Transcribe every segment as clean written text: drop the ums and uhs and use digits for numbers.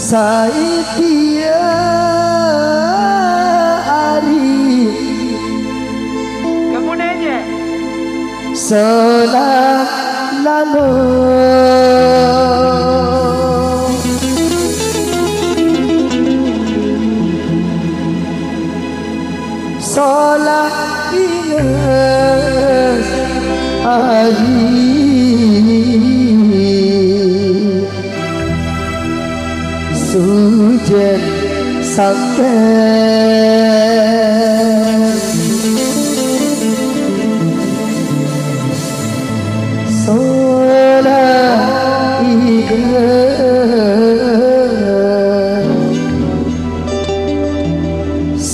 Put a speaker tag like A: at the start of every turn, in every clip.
A: Saitia ari
B: kamu nanya
A: solah lalu solah ingat hari hujan sampai solah ingat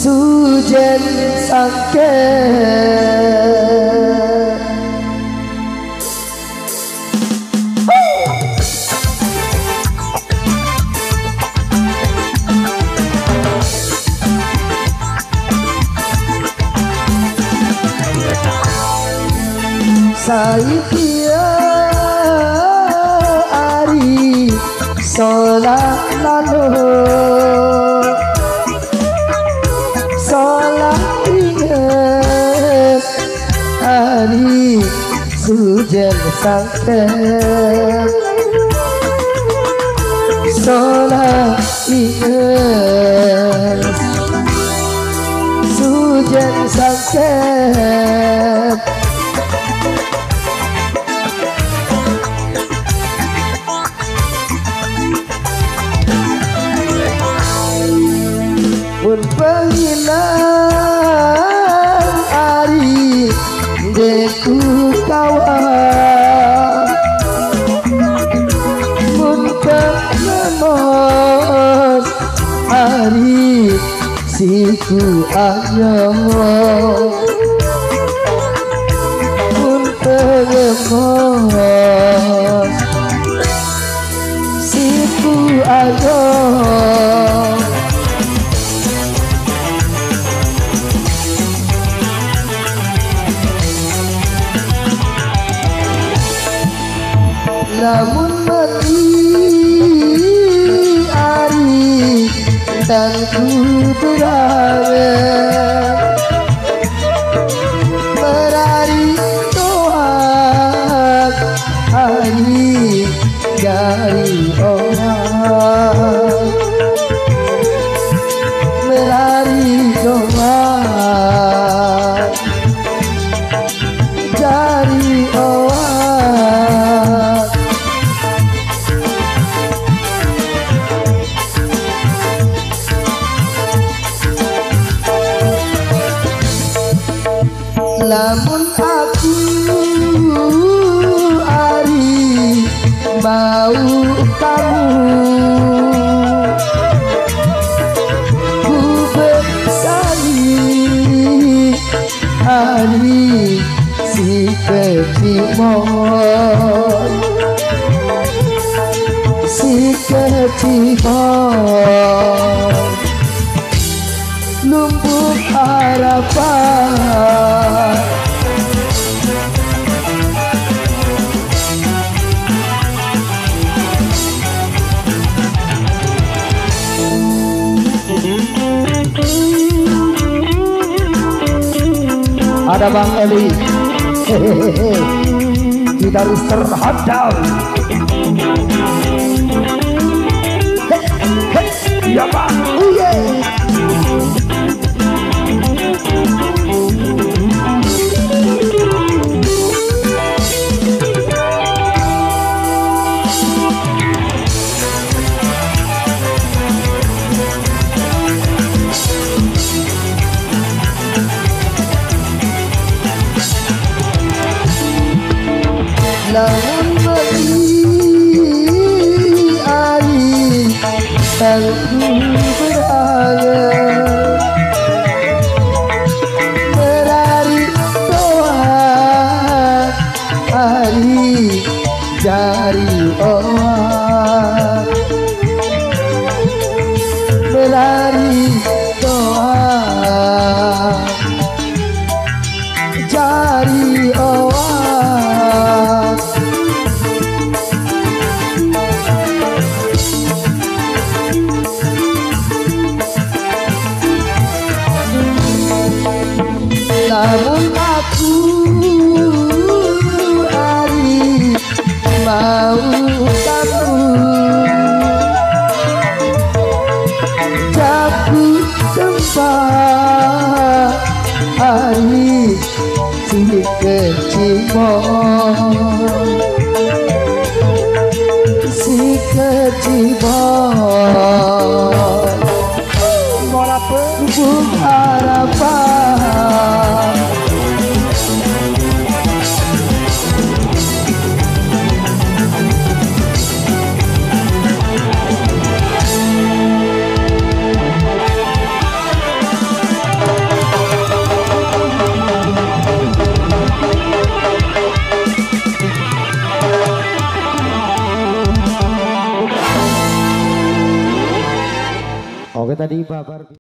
A: hujan sampai Saitia ari solah lalu solah ingat hari hujan sampai solah ingat hujan sampai berpenginan hari deku kawan muntah lemon hari siku ayam muntah lemon siku ayam lamun mati ari dan ku berangan berari Tuhan hari dari orang berari Tuhan dari orang lamun aku ari bau kamu ku bersari hari si kecimon si kecimon lumpuh harapan ada Bang Eli gitaris terhadap ya Bang lamun beri air dan ku berangan berari Tuhan hari jari oak melari doa jari oak namun aku hari mau kamu jatuh tempat hari si kecimon si kecimon bubuk harapan Oke tadi Bapak